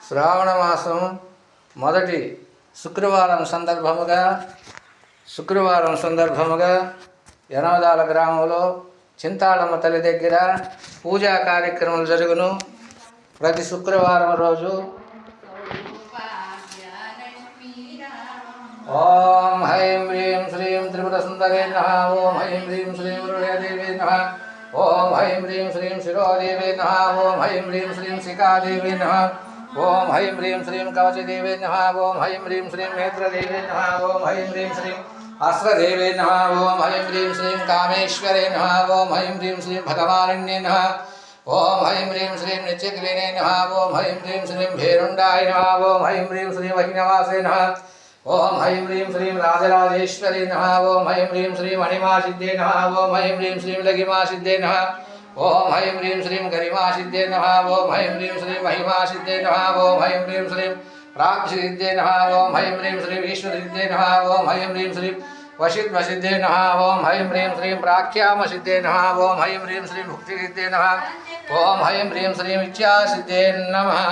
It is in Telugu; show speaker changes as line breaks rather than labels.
శ్రావణ మాసం మొదటి శుక్రవారం సందర్భముగా యనమదాల గ్రామంలో చింతాళమ్మ తల్లి దగ్గర పూజా కార్యక్రమాలు జరుగును. ప్రతి శుక్రవారం రోజు ఓం హైం హ్రీం శ్రీం త్రిపుర సుందరే నమః. ఓం హైం హ్రీం శ్రీం హృదయదేవే నమః. ఓం హైం హ్రీం శ్రీం శిరోదేవే నమః. ఓం హైం హ్రీం శ్రీం శిఖాదేవే నమః. ఓం హైం హ్రీం శ్రీం కవచదేవే నమః. ఓం హైం హ్రీం శ్రీం నేత్రదేవే నమః. ఓం హైం హ్రీం శ్రీం అస్త్రదేవే నమః. ఓం హైం హ్రీం శ్రీం కామేశ్వరే నమః. ఓం హైం హ్రీం శ్రీం భగవానిన్యే నమః. ఓం హైం హ్రీం శ్రీం నిత్యక్లీనే నమః. ఓం హైం హ్రీం శ్రీం భేరుండాయ నమః. ఓం హైం హ్రీం శ్రీం వహినవాసే నమః. ఓం హైం హ్రీం శ్రీం రాజరాజేశ్వరే నమః. ఓం హైం హ్రీం శ్రీం మణిమాసిద్ధే నమః. ఓం హైం హ్రీం శ్రీం లఘిమాసిద్ధే నమః. ఓం హైం హ్రీం శ్రీం గరిమాసిద్ధే నమః. ఓం హైం హ్రీం శ్రీం మహిమాసిద్ధే నమః. ఓం హైం హ్రీం శ్రీం ప్రాక్షిసిద్ధే నమః. ఓం హైం హ్రీం శ్రీం ఈశ్వరసిద్ధే నమః. ఓం హైం హ్రీం శ్రీం వశిద్వసిద్ధే నమః. ఓం హైం హ్రీం శ్రీం ప్రాఖ్యామసిద్ధే నమః. ఓం హైం హ్రీం శ్రీం భుక్తిసిద్ధే నమః. ఓం హైం హ్రీం శ్రీం ఇచ్ఛాసిద్ధే నమః.